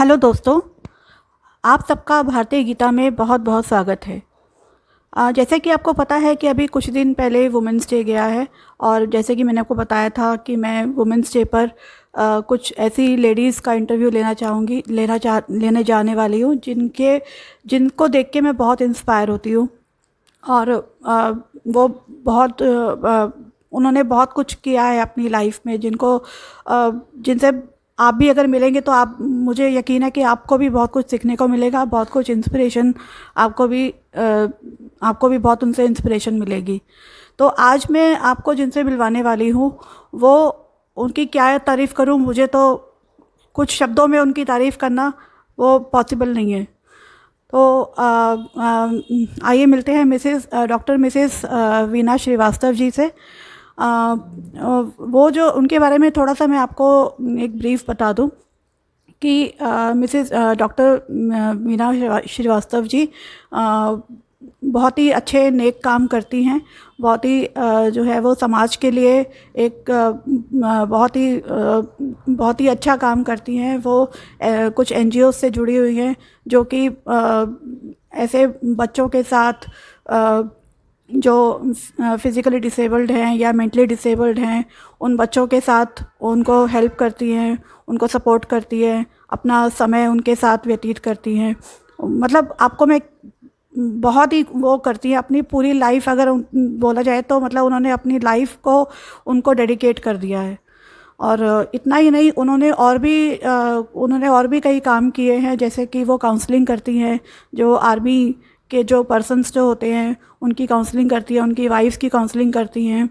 Hello दोस्तों, आप सबका भारतीय गीता में बहुत बहुत स्वागत है। जैसे कि आपको पता है कि अभी कुछ दिन पहले वुमेंस डे गया है। और जैसे कि मैंने आपको बताया था कि मैं वुमेंस डे पर कुछ ऐसी लेडीज़ का इंटरव्यू लेने जाने वाली हूँ जिनको देख के मैं बहुत इंस्पायर होती हूँ। और वो बहुत उन्होंने बहुत कुछ किया है अपनी लाइफ में जिनसे आप भी अगर मिलेंगे तो आप मुझे यकीन है कि आपको भी बहुत कुछ सीखने को मिलेगा, बहुत कुछ इंस्पिरेशन आपको भी बहुत उनसे इंस्पिरेशन मिलेगी। तो आज मैं आपको जिनसे मिलवाने वाली हूँ वो उनकी क्या तारीफ़ करूँ, मुझे तो कुछ शब्दों में उनकी तारीफ़ करना वो पॉसिबल नहीं है। तो आइए मिलते हैं डॉक्टर मिसेस वीना श्रीवास्तव जी से। वो जो उनके बारे में थोड़ा सा मैं आपको एक ब्रीफ बता दूं कि मिसेस डॉक्टर वीना श्रीवास्तव जी बहुत ही अच्छे नेक काम करती हैं। बहुत ही जो है वो समाज के लिए एक बहुत ही अच्छा काम करती हैं। वो कुछ एनजीओ से जुड़ी हुई हैं जो कि ऐसे बच्चों के साथ जो फिज़िकली डिसेबल्ड हैं या मेंटली डिसेबल्ड हैं उन बच्चों के साथ उनको हेल्प करती हैं, उनको सपोर्ट करती है, अपना समय उनके साथ व्यतीत करती हैं। मतलब आपको मैं बहुत ही वो करती हैं अपनी पूरी लाइफ, अगर बोला जाए तो मतलब उन्होंने अपनी लाइफ को उनको डेडिकेट कर दिया है। और इतना ही नहीं, उन्होंने और भी कई काम किए हैं, जैसे कि वो काउंसलिंग करती हैं। जो आर्मी के जो पर्सन्स जो होते हैं उनकी काउंसलिंग करती हैं, उनकी वाइफ्स की काउंसलिंग करती हैं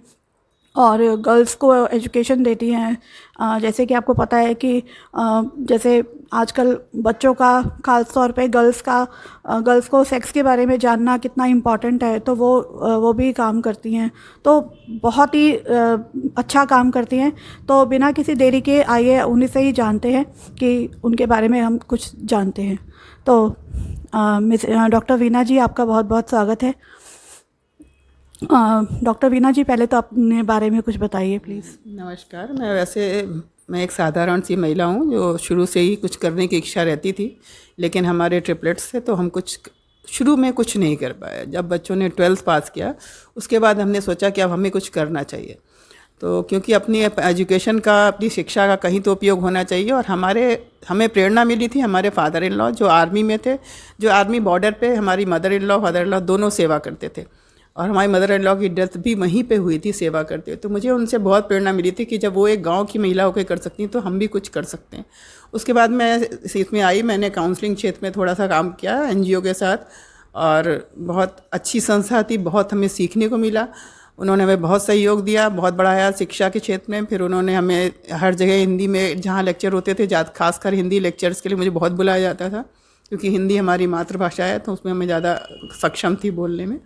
और गर्ल्स को एजुकेशन देती हैं। जैसे कि आपको पता है कि जैसे आजकल बच्चों का ख़ास तौर पे गर्ल्स को सेक्स के बारे में जानना कितना इम्पॉर्टेंट है, तो वो भी काम करती हैं। तो बहुत ही अच्छा काम करती हैं। तो बिना किसी देरी के आइए उन्हीं से ही जानते हैं कि उनके बारे में हम कुछ जानते हैं। तो डॉक्टर वीना जी, आपका बहुत बहुत स्वागत है। डॉक्टर वीना जी, पहले तो अपने बारे में कुछ बताइए प्लीज़। नमस्कार। मैं एक साधारण सी महिला हूँ जो शुरू से ही कुछ करने की इच्छा रहती थी, लेकिन हमारे ट्रिपलेट्स से तो हम शुरू में कुछ नहीं कर पाए। जब बच्चों ने 12th पास किया उसके बाद हमने सोचा कि अब हमें कुछ करना चाहिए। तो क्योंकि अपनी एजुकेशन का, अपनी शिक्षा का कहीं तो उपयोग होना चाहिए। और हमें प्रेरणा मिली थी हमारे फादर इन लॉ जो आर्मी में थे, जो आर्मी बॉर्डर पे हमारी mother in law father in law दोनों सेवा करते थे। और हमारी मदर इन लॉ की डेथ भी वहीं पे हुई थी सेवा करते। तो मुझे उनसे बहुत प्रेरणा मिली थी कि जब वो एक गांव की महिला होकर कर सकती हैं तो हम भी कुछ कर सकते हैं। उसके बाद मैं इसमें आई, मैंने काउंसलिंग क्षेत्र में थोड़ा सा काम किया एनजीओ के साथ। और बहुत अच्छी संस्था थी, बहुत हमें सीखने को मिला। उन्होंने हमें बहुत सहयोग दिया, बहुत बढ़ाया शिक्षा के क्षेत्र में। फिर उन्होंने हमें हर जगह हिंदी में जहाँ लेक्चर होते थे, खासकर हिंदी लेक्चर्स के लिए मुझे बहुत बुलाया जाता था, क्योंकि हिंदी हमारी मातृभाषा है, तो उसमें मैं ज़्यादा सक्षम थी बोलने में।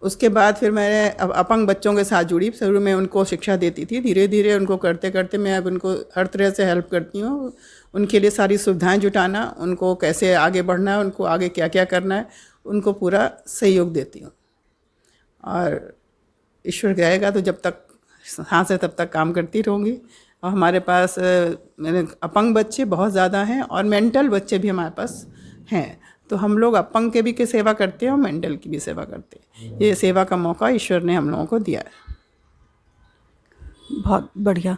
उसके बाद फिर मैं अब अपंग बच्चों के साथ जुड़ी। शुरू में उनको शिक्षा देती थी, धीरे धीरे उनको करते करते मैं अब उनको हर तरह से हेल्प करती हूँ। उनके लिए सारी सुविधाएं जुटाना, उनको कैसे आगे बढ़ना है, उनको आगे क्या क्या करना है, उनको पूरा सहयोग देती हूँ। और ईश्वर कहेगा तो जब तक सांस है तब तक काम करती रहूँगी। और हमारे पास मेरे अपंग बच्चे बहुत ज़्यादा हैं और मेंटल बच्चे भी हमारे पास हैं। तो हम लोग अपंग के भी की सेवा करते हैं और मेंटल की भी सेवा करते हैं। ये सेवा का मौका ईश्वर ने हम लोगों को दिया है। बहुत बढ़िया।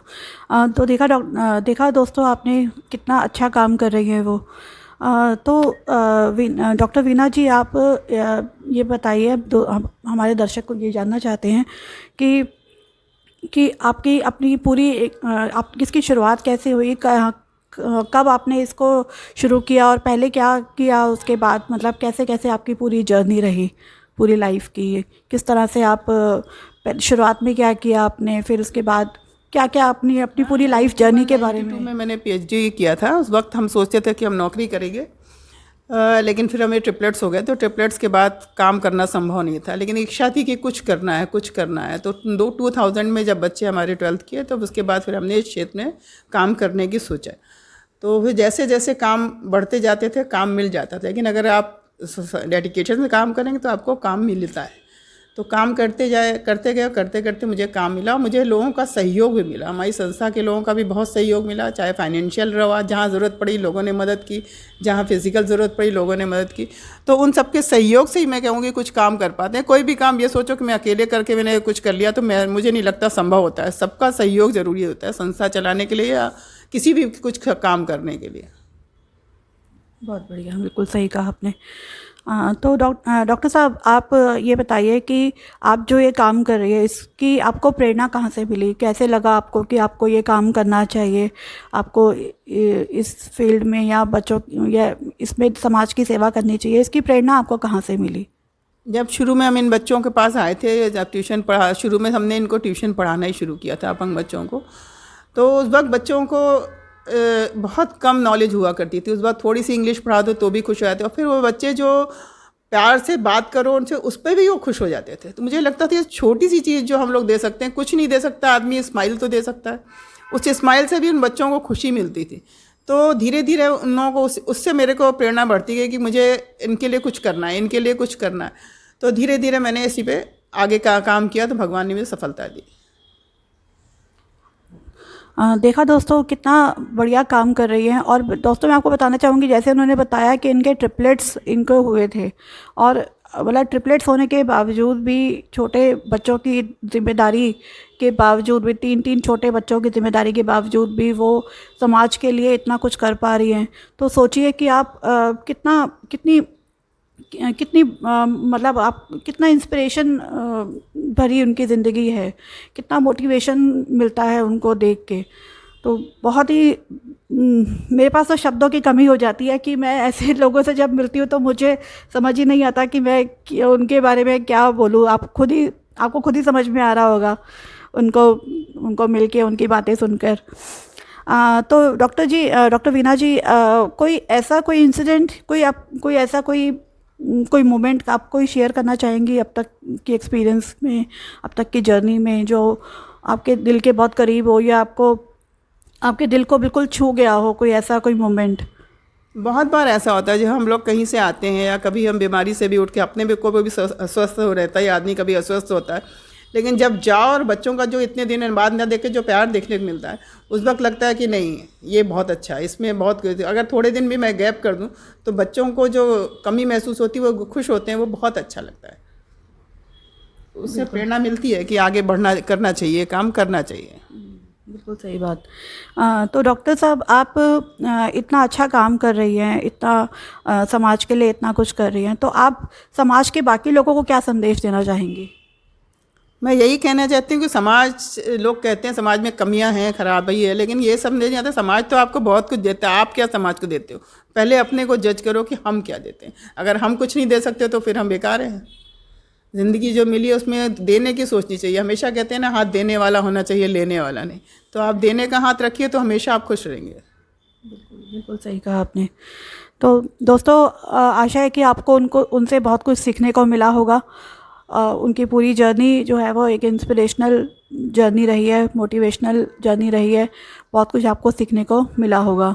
तो देखा दोस्तों, आपने कितना अच्छा काम कर रही हैं वो। तो डॉक्टर वीना जी, आप ये बताइए, हमारे दर्शक को ये जानना चाहते हैं कि आपकी अपनी आप इसकी शुरुआत कैसे हुई, कब आपने इसको शुरू किया और पहले क्या किया, उसके बाद मतलब कैसे कैसे आपकी पूरी जर्नी रही, पूरी लाइफ की, किस तरह से आप शुरुआत में क्या किया आपने, फिर उसके बाद क्या क्या अपनी पूरी लाइफ जर्नी के बारे में। मैंने पीएचडी किया था। उस वक्त हम सोचते थे कि हम नौकरी करेंगे, लेकिन फिर हमें ट्रिपलेट्स हो गए। तो ट्रिपलेट्स के बाद काम करना संभव नहीं था, लेकिन इच्छा थी कि कुछ करना है। तो 2000 में जब बच्चे हमारे 12th किए तो उसके बाद फिर हमने इस क्षेत्र में काम करने की सोचा। तो फिर जैसे जैसे काम बढ़ते जाते थे काम मिल जाता था, लेकिन अगर आप डेडिकेशन से काम करेंगे तो आपको काम मिलता है। तो काम करते करते मुझे काम मिला, और मुझे लोगों का सहयोग भी मिला। हमारी संस्था के लोगों का भी बहुत सहयोग मिला, चाहे फाइनेंशियल रहा, जहाँ ज़रूरत पड़ी लोगों ने मदद की, जहाँ फिज़िकल ज़रूरत पड़ी लोगों ने मदद की। तो उन सबके सहयोग से ही मैं कहूँगी कुछ काम कर पाते हैं। कोई भी काम ये सोचो कि मैं अकेले करके मैंने कुछ कर लिया तो मुझे नहीं लगता संभव होता है। सबका सहयोग ज़रूरी होता है संस्था चलाने के लिए या किसी भी कुछ काम करने के लिए। बहुत बढ़िया, बिल्कुल सही कहा आपने। तो डॉक्टर साहब, आप ये बताइए कि आप जो ये काम कर रही है इसकी आपको प्रेरणा कहाँ से मिली? कैसे लगा आपको कि आपको ये काम करना चाहिए, आपको इस फील्ड में या बच्चों या इसमें समाज की सेवा करनी चाहिए? इसकी प्रेरणा आपको कहाँ से मिली? जब शुरू में हम इन बच्चों के पास आए थे, जब ट्यूशन पढ़ा, शुरू में हमने इनको ट्यूशन पढ़ाना ही शुरू किया था अपंग बच्चों को, तो उस वक्त बच्चों को बहुत कम नॉलेज हुआ करती थी। उस वक्त थोड़ी सी इंग्लिश पढ़ा दो तो भी खुश हो जाते, और फिर वो बच्चे जो प्यार से बात करो उनसे, उस पर भी वो खुश हो जाते थे। तो मुझे लगता था ये छोटी सी चीज़ जो हम लोग दे सकते हैं, कुछ नहीं दे सकता आदमी, स्माइल तो दे सकता है, उस स्माइल से भी उन बच्चों को खुशी मिलती थी। तो धीरे धीरे उन लोगों को उससे मेरे को प्रेरणा बढ़ती गई कि मुझे इनके लिए कुछ करना है, इनके लिए कुछ करना है। तो धीरे धीरे मैंने इसी पे आगे का काम किया, तो भगवान ने मुझे सफलता दी। देखा दोस्तों, कितना बढ़िया काम कर रही हैं। और दोस्तों मैं आपको बताना चाहूँगी, जैसे उन्होंने बताया कि इनके ट्रिपलेट्स इनको हुए थे, और मतलब ट्रिपलेट्स होने के बावजूद भी, छोटे बच्चों की जिम्मेदारी के बावजूद भी, 3 छोटे बच्चों की जिम्मेदारी के बावजूद भी वो समाज के लिए इतना कुछ कर पा रही हैं। तो सोचिए कि आप कितनी मतलब आप कितना इंस्पिरेशन भरी उनकी ज़िंदगी है, कितना मोटिवेशन मिलता है उनको देख के। तो बहुत ही मेरे पास तो शब्दों की कमी हो जाती है कि मैं ऐसे लोगों से जब मिलती हूँ तो मुझे समझ ही नहीं आता कि मैं उनके बारे में क्या बोलूँ। आपको खुद ही समझ में आ रहा होगा उनको मिल के, उनकी बातें सुनकर। तो डॉक्टर वीना जी, कोई इंसिडेंट, कोई मोमेंट आप कोई शेयर करना चाहेंगी अब तक की एक्सपीरियंस में, अब तक की जर्नी में, जो आपके दिल के बहुत करीब हो या आपके दिल को बिल्कुल छू गया हो, कोई मोमेंट? बहुत बार ऐसा होता है, जब हम लोग कहीं से आते हैं या कभी हम बीमारी से भी उठ के अपने को भी अस्वस्थ हो रहता है, आदमी कभी अस्वस्थ होता है, लेकिन जब जाओ और बच्चों का जो इतने दिन बाद न देखे जो प्यार देखने को मिलता है, उस वक्त लगता है कि नहीं, ये बहुत अच्छा है, इसमें बहुत, अगर थोड़े दिन भी मैं गैप कर दूं तो बच्चों को जो कमी महसूस होती है वो खुश होते हैं, वो बहुत अच्छा लगता है। उससे प्रेरणा मिलती है कि आगे करना चाहिए, काम करना चाहिए। बिल्कुल सही बात। तो डॉक्टर साहब, आप इतना अच्छा काम कर रही हैं, इतना समाज के लिए इतना कुछ कर रही हैं, तो आप समाज के बाकी लोगों को क्या संदेश देना चाहेंगी? मैं यही कहना चाहती हूँ कि लोग कहते हैं समाज में कमियां हैं, खराबी है, लेकिन ये सब नहीं आता। समाज तो आपको बहुत कुछ देता है, आप क्या समाज को देते हो? पहले अपने को जज करो कि हम क्या देते हैं। अगर हम कुछ नहीं दे सकते तो फिर हम बेकार हैं। ज़िंदगी जो मिली है उसमें देने की सोचनी चाहिए। हमेशा कहते हैं ना, हाथ देने वाला होना चाहिए, लेने वाला नहीं। तो आप देने का हाथ रखिए तो हमेशा आप खुश रहेंगे। बिल्कुल सही कहा आपने। तो दोस्तों, आशा है कि आपको उनसे बहुत कुछ सीखने को मिला होगा। उनकी पूरी जर्नी जो है वो एक इंस्पिरेशनल जर्नी रही है, मोटिवेशनल जर्नी रही है, बहुत कुछ आपको सीखने को मिला होगा।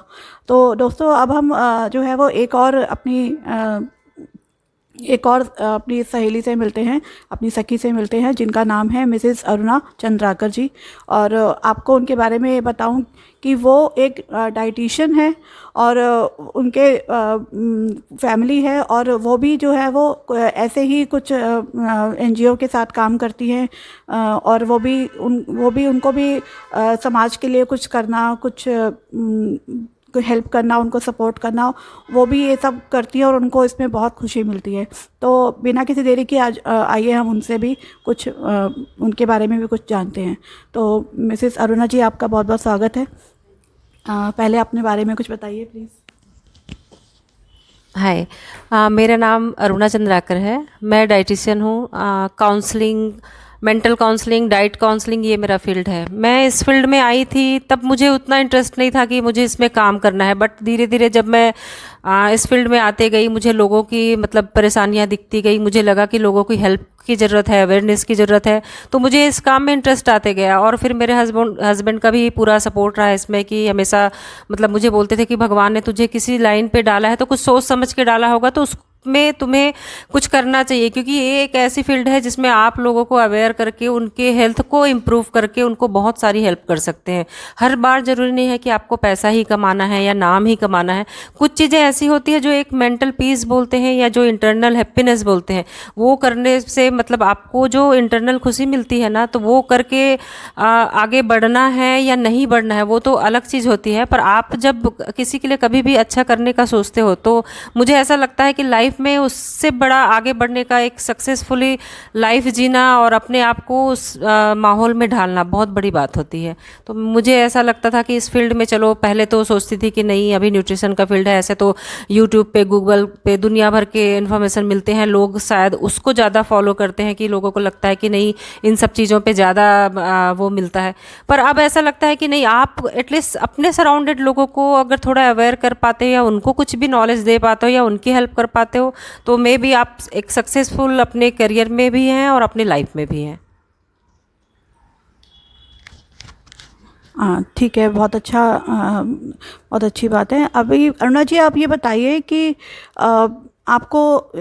तो दोस्तों, अब हम जो है वो एक और अपनी सहेली से मिलते हैं, अपनी सखी से मिलते हैं, जिनका नाम है मिसेस अरुणा चंद्राकर जी। और आपको उनके बारे में बताऊं कि वो एक डाइटिशियन है और उनके फैमिली है, और वो भी जो है वो ऐसे ही कुछ NGO के साथ काम करती हैं, और वो भी उनको भी समाज के लिए कुछ करना, कुछ हेल्प करना, उनको सपोर्ट करना, वो भी ये सब करती है और उनको इसमें बहुत खुशी मिलती है। तो बिना किसी देरी के आज आइए हम उनसे भी कुछ उनके बारे में भी कुछ जानते हैं। तो मिसेस अरुणा जी, आपका बहुत बहुत स्वागत है। पहले अपने बारे में कुछ बताइए प्लीज़। हाय, मेरा नाम अरुणा चंद्राकर है। मैं डाइटिशियन हूँ। Counselling, mental counselling, diet counselling, ये मेरा फील्ड है। मैं इस फील्ड में आई थी तब मुझे उतना इंटरेस्ट नहीं था कि मुझे इसमें काम करना है, बट धीरे धीरे जब मैं इस फील्ड में आते गई, मुझे लोगों की मतलब परेशानियां दिखती गई, मुझे लगा कि लोगों की हेल्प की ज़रूरत है, अवेयरनेस की ज़रूरत है, तो मुझे इस काम में इंटरेस्ट आते गया। और फिर मेरे हस्बैंड का भी पूरा सपोर्ट रहा इसमें, कि हमेशा मतलब मुझे बोलते थे कि भगवान ने तुझे किसी लाइन पे डाला है तो कुछ सोच समझ के डाला होगा, तो में तुम्हें कुछ करना चाहिए, क्योंकि ये एक ऐसी फील्ड है जिसमें आप लोगों को अवेयर करके उनके हेल्थ को इम्प्रूव करके उनको बहुत सारी हेल्प कर सकते हैं। हर बार ज़रूरी नहीं है कि आपको पैसा ही कमाना है या नाम ही कमाना है। कुछ चीज़ें ऐसी होती है जो एक मेंटल पीस बोलते हैं या जो इंटरनल हैप्पीनेस बोलते हैं, वो करने से मतलब आपको जो इंटरनल खुशी मिलती है ना, तो वो करके आगे बढ़ना है या नहीं बढ़ना है वो तो अलग चीज़ होती है। पर आप जब किसी के लिए कभी भी अच्छा करने का सोचते हो तो मुझे ऐसा लगता है कि लाइफ में उससे बड़ा आगे बढ़ने का, एक सक्सेसफुली लाइफ जीना और अपने आप को उस माहौल में ढालना बहुत बड़ी बात होती है। तो मुझे ऐसा लगता था कि इस फील्ड में, चलो पहले तो सोचती थी कि नहीं अभी न्यूट्रिशन का फील्ड है, ऐसे तो यूट्यूब पे गूगल पे दुनिया भर के इन्फॉर्मेशन मिलते हैं, लोग शायद उसको ज़्यादा फॉलो करते हैं कि लोगों को लगता है कि नहीं इन सब चीज़ों पे ज़्यादा वो मिलता है। पर अब ऐसा लगता है कि नहीं, आप एटलीस्ट अपने सराउंडेड लोगों को अगर थोड़ा अवेयर कर पाते हो या उनको कुछ भी नॉलेज दे पाते हो या उनकी हेल्प कर पाते हो तो मे बी आप एक सक्सेसफुल अपने करियर में भी हैं और अपनी लाइफ में भी हैं। हाँ ठीक है, बहुत अच्छा, बहुत अच्छी बात है। अभी अरुणा जी आप ये बताइए कि आपको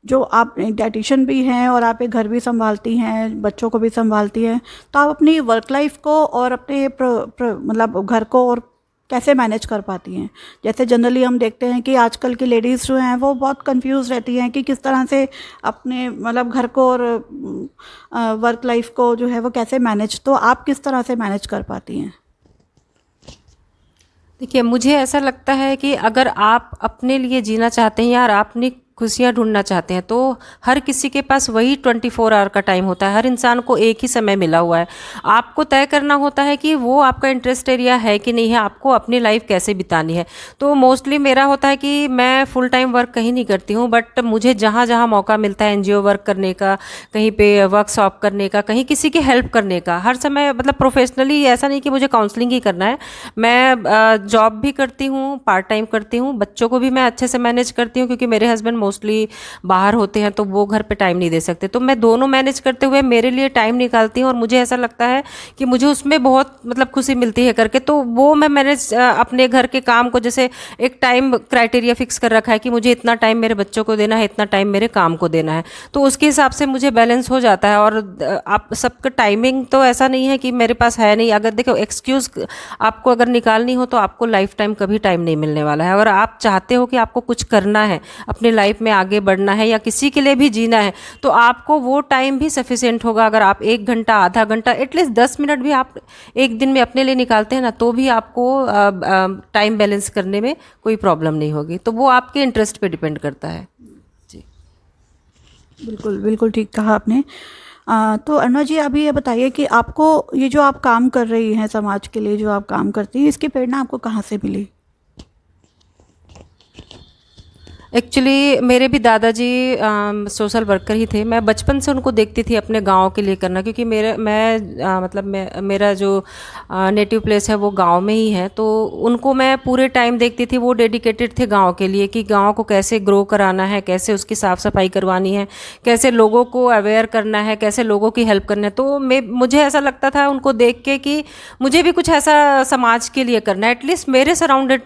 जो आप डाइटिशियन भी हैं और आप एक घर भी संभालती हैं, बच्चों को भी संभालती हैं, तो आप अपनी वर्क लाइफ को और अपने मतलब घर को और कैसे मैनेज कर पाती हैं? जैसे जनरली हम देखते हैं कि आजकल की लेडीज़ जो हैं वो बहुत कंफ्यूज रहती हैं कि किस तरह से अपने मतलब घर को और वर्क लाइफ को जो है वो कैसे मैनेज, तो आप किस तरह से मैनेज कर पाती हैं? देखिए, मुझे ऐसा लगता है कि अगर आप अपने लिए जीना चाहते हैं या आप अपनी खुशियाँ ढूंढना चाहते हैं तो हर किसी के पास वही 24 आवर का टाइम होता है। हर इंसान को एक ही समय मिला हुआ है। आपको तय करना होता है कि वो आपका इंटरेस्ट एरिया है कि नहीं है, आपको अपनी लाइफ कैसे बितानी है। तो मोस्टली मेरा होता है कि मैं फुल टाइम वर्क कहीं नहीं करती हूँ, बट मुझे जहाँ जहाँ मौका मिलता है एनजीओ वर्क करने का, कहीं पे वर्कशॉप करने का, कहीं किसी की हेल्प करने का, हर समय मतलब प्रोफेशनली ऐसा नहीं कि मुझे काउंसलिंग ही करना है, मैं जॉब भी करती हूँ, पार्ट टाइम करती हूँ, बच्चों को भी मैं अच्छे से मैनेज करती हूँ क्योंकि मेरे हस्बैंड मोस्टली बाहर होते हैं तो वो घर पे टाइम नहीं दे सकते। तो मैं दोनों मैनेज करते हुए मेरे लिए टाइम निकालती हूँ और मुझे ऐसा लगता है कि मुझे उसमें बहुत मतलब खुशी मिलती है करके। तो वो मैं मैनेज अपने घर के काम को, जैसे एक टाइम क्राइटेरिया फिक्स कर रखा है कि मुझे इतना टाइम मेरे बच्चों को देना है, इतना टाइम मेरे काम को देना है, तो उसके हिसाब से मुझे बैलेंस हो जाता है। और आप सबका टाइमिंग तो ऐसा नहीं है कि मेरे पास है नहीं। अगर देखो एक्सक्यूज़ आपको अगर निकालनी हो तो आपको लाइफ टाइम कभी टाइम नहीं मिलने वाला है। अगर आप चाहते हो कि आपको कुछ करना है, अपनी लाइफ में आगे बढ़ना है या किसी के लिए भी जीना है, तो आपको वो टाइम भी सफिशिएंट होगा। अगर आप 1 घंटा, आधा घंटा, एटलीस्ट 10 मिनट भी आप एक दिन में अपने लिए निकालते हैं ना, तो भी आपको टाइम बैलेंस करने में कोई प्रॉब्लम नहीं होगी। तो वो आपके इंटरेस्ट पे डिपेंड करता है। जी बिल्कुल बिल्कुल ठीक कहा आपने। तो अरुणा जी अभी ये बताइए कि आपको ये जो आप काम कर रही हैं, समाज के लिए जो आप काम करती हैं, इसकी प्रेरणा आपको कहाँ से मिली? एक्चुअली मेरे भी दादाजी सोशल वर्कर ही थे। मैं बचपन से उनको देखती थी अपने गांव के लिए करना, क्योंकि मेरा जो नेटिव प्लेस है वो गांव में ही है। तो उनको मैं पूरे टाइम देखती थी। वो डेडिकेटेड थे गांव के लिए कि गांव को कैसे ग्रो कराना है, कैसे उसकी साफ़ सफाई करवानी है, कैसे लोगों को अवेयर करना है, कैसे लोगों की हेल्प करना है। तो मुझे ऐसा लगता था उनको देख के कि मुझे भी कुछ ऐसा समाज के लिए करना है। एटलीस्ट मेरे सराउंडेड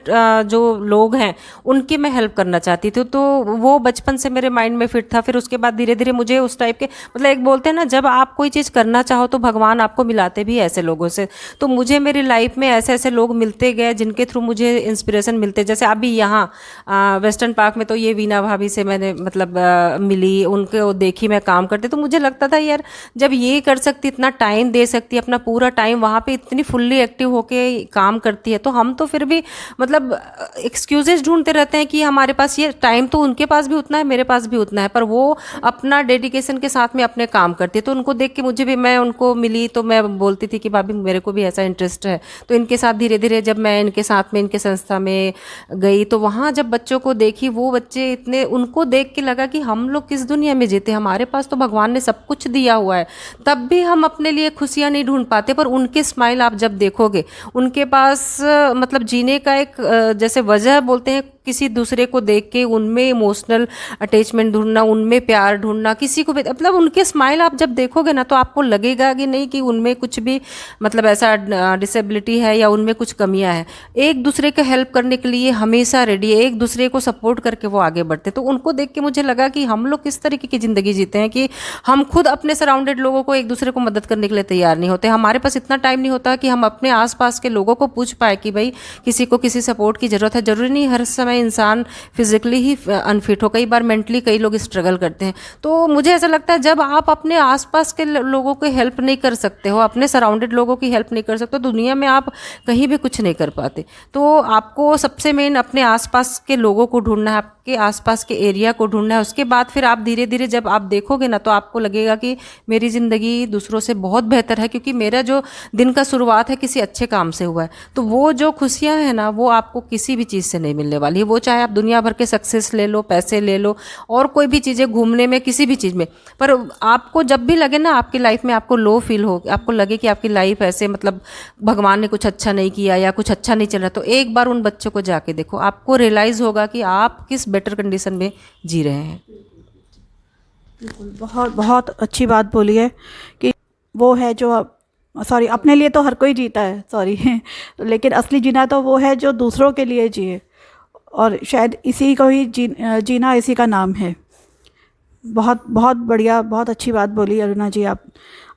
जो लोग हैं उनकी मैं हेल्प करना चाहती थी। तो वो बचपन से मेरे माइंड में फिट था। फिर उसके बाद धीरे धीरे मुझे उस टाइप के, मतलब एक बोलते हैं ना, जब आप कोई चीज़ करना चाहो तो भगवान आपको मिलाते भी ऐसे लोगों से। तो मुझे मेरी लाइफ में ऐसे ऐसे लोग मिलते गए जिनके थ्रू मुझे इंस्पिरेशन मिलते। जैसे अभी यहाँ वेस्टर्न पार्क में तो ये वीना भाभी से मैंने मतलब मिली, उनको देखी मैं काम करते, तो मुझे लगता था यार जब ये कर सकती, इतना टाइम दे सकती, अपना पूरा टाइम वहाँ पे इतनी फुल्ली एक्टिव होके काम करती है, तो हम तो फिर भी मतलब एक्सक्यूजेज ढूंढते रहते हैं कि हमारे पास ये टाइम तो उनके पास भी उतना है, मेरे पास भी उतना है, पर वो अपना डेडिकेशन के साथ में अपने काम करती है। तो उनको देख के मुझे भी, मैं उनको मिली तो मैं बोलती थी कि भाभी मेरे को भी ऐसा इंटरेस्ट है। तो इनके साथ धीरे धीरे जब मैं इनके साथ में इनके संस्था में गई तो वहाँ जब बच्चों को देखी, वो बच्चे इतने, उनको देख के लगा कि हम लोग किस दुनिया में जीते, हमारे पास तो भगवान ने सब कुछ दिया हुआ है, तब भी हम अपने लिए खुशियाँ नहीं ढूंढ पाते। पर उनके स्माइल आप जब देखोगे, उनके पास मतलब जीने का एक जैसे वजह बोलते हैं, किसी दूसरे को देख के उनमें इमोशनल अटैचमेंट ढूंढना, उनमें प्यार ढूंढना, किसी को भी मतलब उनके स्माइल आप जब देखोगे ना तो आपको लगेगा कि नहीं कि उनमें कुछ भी मतलब ऐसा डिसेबिलिटी है या उनमें कुछ कमियां हैं। एक दूसरे के हेल्प करने के लिए हमेशा रेडी है, एक दूसरे को सपोर्ट करके वो आगे बढ़ते। तो उनको देख के मुझे लगा कि हम लोग किस तरीके की ज़िंदगी जीते हैं कि हम खुद अपने सराउंडेड लोगों को एक दूसरे को मदद करने के लिए तैयार नहीं होते। हमारे पास इतना टाइम नहीं होता कि हम अपने आसपास के लोगों को पूछ पाए कि भाई किसी को किसी सपोर्ट की ज़रूरत है। ज़रूरी नहीं हर समय इंसान फिजिकली ही अनफिट हो, कई बार मेंटली कई लोग स्ट्रगल करते हैं। तो मुझे ऐसा लगता है जब आप अपने आसपास के लोगों को हेल्प नहीं कर सकते हो, अपने सराउंडेड लोगों की हेल्प नहीं कर सकते, तो दुनिया में आप कहीं भी कुछ नहीं कर पाते। तो आपको सबसे मेन अपने आसपास के लोगों को ढूंढना है, आपके आसपास के एरिया को ढूंढना है। उसके बाद फिर आप धीरे धीरे जब आप देखोगे ना तो आपको लगेगा कि मेरी ज़िंदगी दूसरों से बहुत बेहतर है, क्योंकि मेरा जो दिन का शुरुआत है किसी अच्छे काम से हुआ है। तो वो जो खुशियाँ हैं ना वो आपको किसी भी चीज़ से नहीं मिलने वाली है। वो चाहे आप दुनिया भर के सक्सेस ले लो, पैसे ले लो और कोई भी चीज़ें, घूमने में, किसी भी चीज़ में, पर आपको जब भी लगे ना आपकी लाइफ में आपको लो फील हो, आपको लगे कि आपकी लाइफ ऐसे मतलब भगवान ने कुछ अच्छा नहीं किया या कुछ अच्छा नहीं चल रहा, तो एक बार उन बच्चों को जाके देखो, आपको रियलाइज़ होगा कि आप किस बेटर कंडीशन में जी रहे हैं। बिल्कुल, बहुत बहुत अच्छी बात बोली है कि वो है जो सॉरी अपने लिए तो हर कोई जीता है, सॉरी लेकिन असली जीना तो वो है जो दूसरों के लिए जिए, और शायद इसी को ही जीना इसी का नाम है। बहुत बहुत बढ़िया, बहुत अच्छी बात बोली अरुणा जी आप।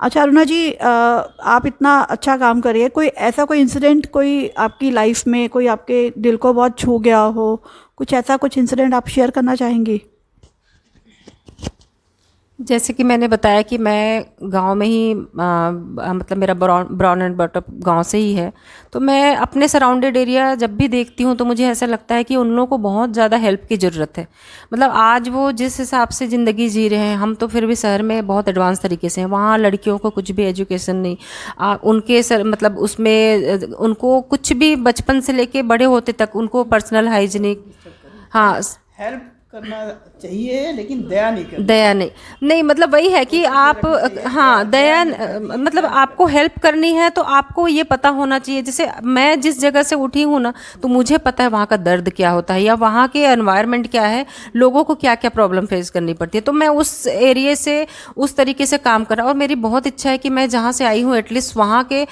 अच्छा अरुणा जी, आप इतना अच्छा काम कर रही है, कोई ऐसा कोई इंसिडेंट कोई आपकी लाइफ में कोई आपके दिल को बहुत छू गया हो, कुछ ऐसा कुछ इंसिडेंट आप शेयर करना चाहेंगी? जैसे कि मैंने बताया कि मैं गांव में ही मतलब मेरा ब्रॉन एंड बॉटअप गांव से ही है। तो मैं अपने सराउंडेड एरिया जब भी देखती हूँ तो मुझे ऐसा लगता है कि उन लोगों को बहुत ज़्यादा हेल्प की ज़रूरत है। मतलब आज वो जिस हिसाब से ज़िंदगी जी रहे हैं, हम तो फिर भी शहर में बहुत एडवांस तरीके से हैं। वहाँ लड़कियों को कुछ भी एजुकेशन नहीं, उनके मतलब उसमें उनको कुछ भी बचपन से लेके बड़े होते तक उनको पर्सनल हाइजीनिक, हाँ, हेल्प करना चाहिए लेकिन दया नहीं करना। दया नहीं मतलब वही है कि आप, हाँ, दया मतलब आपको हेल्प करनी है तो आपको ये पता होना चाहिए। जैसे मैं जिस जगह से उठी हूँ ना तो मुझे पता है वहाँ का दर्द क्या होता है या वहाँ के एनवायरनमेंट क्या है, लोगों को क्या क्या प्रॉब्लम फेस करनी पड़ती है। तो मैं उस एरिया से उस तरीके से काम कर रहा हूँ और मेरी बहुत इच्छा है कि मैं जहाँ से आई हूँ एटलीस्ट वहाँ के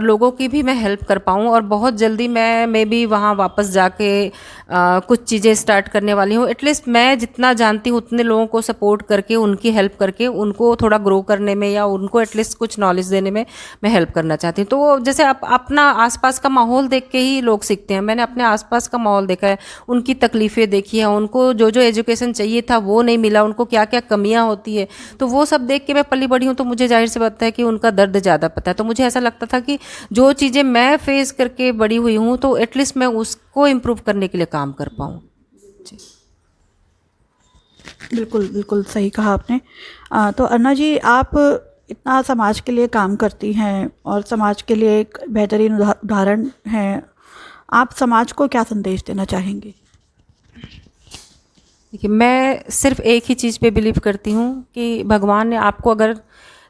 लोगों की भी मैं हेल्प कर पाऊँ। और बहुत जल्दी मैं भी वहाँ वापस जाके कुछ चीज़ें स्टार्ट करने वाली हूँ। एटलीस्ट मैं जितना जानती हूँ उतने लोगों को सपोर्ट करके, उनकी हेल्प करके, उनको थोड़ा ग्रो करने में या उनको एटलीस्ट कुछ नॉलेज देने में मैं हेल्प करना चाहती हूँ। तो जैसे आप अपना आसपास का माहौल देख के ही लोग सीखते हैं। मैंने अपने आसपास का माहौल देखा है, उनकी तकलीफ़ें देखी हैं, उनको जो जो एजुकेशन चाहिए था वो नहीं मिला, उनको क्या क्या कमियाँ होती है, तो वो सब देख के मैं पली बड़ी हूँ। तो मुझे जाहिर सी बात है कि उनका दर्द ज़्यादा पता है। तो मुझे ऐसा लगता था कि जो चीज़ें मैं फेस करके बड़ी हुई हूँ तो एटलीस्ट मैं उसको इम्प्रूव करने के लिए काम कर पाऊँ। जी, बिल्कुल बिल्कुल सही कहा आपने। तो अरुणा जी, आप इतना समाज के लिए काम करती हैं और समाज के लिए एक बेहतरीन उदाहरण हैं। आप समाज को क्या संदेश देना चाहेंगी? देखिए, मैं सिर्फ एक ही चीज़ पे बिलीव करती हूँ कि भगवान ने आपको अगर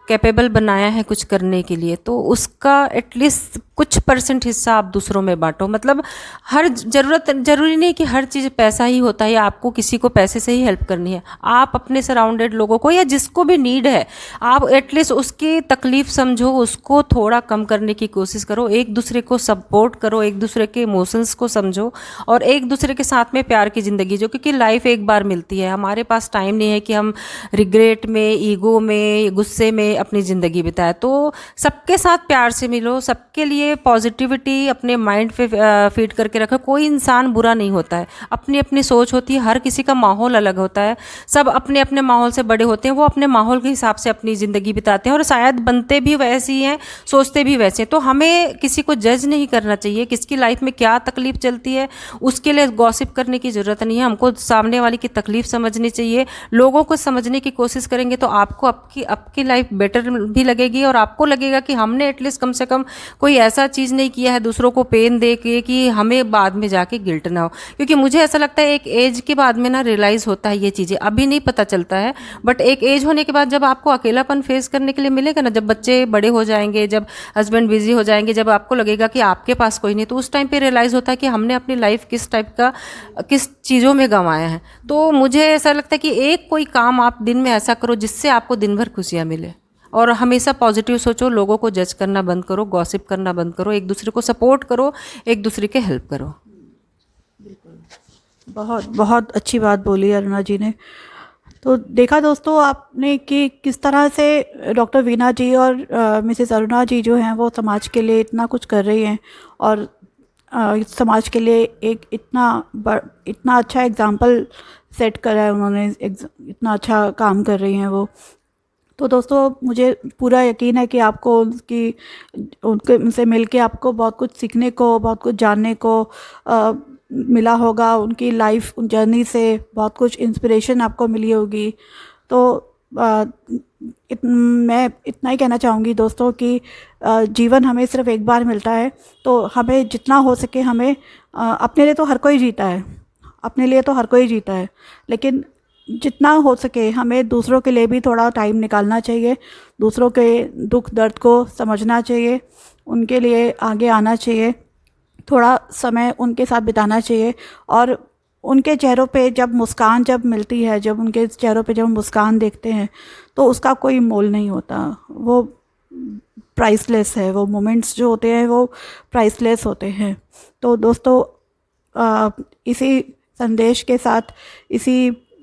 कैपेबल बनाया है कुछ करने के लिए तो उसका एटलीस्ट कुछ % हिस्सा आप दूसरों में बांटो। मतलब हर ज़रूरी नहीं कि हर चीज़ पैसा ही होता है या आपको किसी को पैसे से ही हेल्प करनी है। आप अपने सराउंडेड लोगों को या जिसको भी नीड है, आप एटलीस्ट उसकी तकलीफ़ समझो, उसको थोड़ा कम करने की कोशिश करो, एक दूसरे को सपोर्ट करो, एक दूसरे के इमोशंस को समझो और एक दूसरे के साथ में प्यार की ज़िंदगी जो, क्योंकि लाइफ एक बार मिलती है। हमारे पास टाइम नहीं है कि हम रिग्रेट में, ईगो में, गुस्से में अपनी ज़िंदगी बिताए। तो सबके साथ प्यार से मिलो, सबके लिए पॉजिटिविटी अपने माइंड पे फीड करके रखो। कोई इंसान बुरा नहीं होता है, अपनी अपनी सोच होती है, हर किसी का माहौल अलग होता है, सब अपने अपने माहौल से बड़े होते हैं, वो अपने माहौल के हिसाब से अपनी ज़िंदगी बिताते हैं और शायद बनते भी वैसे ही हैं, सोचते भी वैसे हैं। तो हमें किसी को जज नहीं करना चाहिए, किसकी लाइफ में क्या तकलीफ चलती है उसके लिए गॉसिप करने की ज़रूरत नहीं है। हमको सामने वाले की तकलीफ समझनी चाहिए, लोगों को समझने की कोशिश करेंगे तो आपको आपकी लाइफ बेटर भी लगेगी और आपको लगेगा कि हमने एटलीस्ट कम से कम कोई ऐसा चीज़ नहीं किया है दूसरों को पेन दे के कि हमें बाद में जाके गिल्ट ना हो। क्योंकि मुझे ऐसा लगता है एक एज के बाद में ना रियलाइज़ होता है ये चीज़ें, अभी नहीं पता चलता है, बट एक एज होने के बाद जब आपको अकेलापन फेस करने के लिए मिलेगा ना, जब बच्चे बड़े हो जाएंगे, जब हस्बैंड बिजी हो जाएंगे, जब आपको लगेगा कि आपके पास कोई नहीं, तो उस टाइम पे रियलाइज़ होता है कि हमने अपनी लाइफ किस टाइप का किस चीज़ों में गंवाया है। तो मुझे ऐसा लगता है कि एक कोई काम आप दिन में ऐसा करो जिससे आपको दिन भर खुशियाँ मिले, और हमेशा पॉजिटिव सोचो, लोगों को जज करना बंद करो, गॉसिप करना बंद करो, एक दूसरे को सपोर्ट करो, एक दूसरे के हेल्प करो। बहुत बहुत अच्छी बात बोली अरुणा जी ने। तो देखा दोस्तों आपने कि किस तरह से डॉक्टर वीना जी और मिसेस अरुणा जी जो हैं वो समाज के लिए इतना कुछ कर रही हैं, और समाज के लिए एक इतना अच्छा एग्जाम्पल सेट करा है उन्होंने, इतना अच्छा काम कर रही हैं वो। तो दोस्तों मुझे पूरा यकीन है कि आपको उनसे मिल के आपको बहुत कुछ सीखने को, बहुत कुछ जानने को मिला होगा। उनकी लाइफ जर्नी से बहुत कुछ इंस्पिरेशन आपको मिली होगी। तो मैं इतना ही कहना चाहूँगी दोस्तों कि जीवन हमें सिर्फ एक बार मिलता है, तो हमें जितना हो सके हमें अपने लिए तो हर कोई जीता है, अपने लिए तो हर कोई जीता है, लेकिन जितना हो सके हमें दूसरों के लिए भी थोड़ा टाइम निकालना चाहिए, दूसरों के दुख दर्द को समझना चाहिए, उनके लिए आगे आना चाहिए, थोड़ा समय उनके साथ बिताना चाहिए। और उनके चेहरों पे जब मुस्कान जब मिलती है, जब उनके चेहरों पे जब मुस्कान देखते हैं तो उसका कोई मोल नहीं होता, वो प्राइसलेस है, वो मोमेंट्स जो होते हैं वो प्राइसलेस होते हैं। तो दोस्तों इसी संदेश के साथ,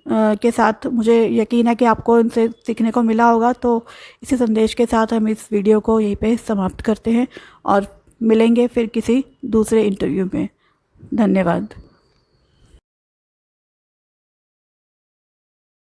के साथ मुझे यकीन है कि आपको इनसे सीखने को मिला होगा। तो इसी संदेश के साथ हम इस वीडियो को यहीं पे समाप्त करते हैं और मिलेंगे फिर किसी दूसरे इंटरव्यू में। धन्यवाद।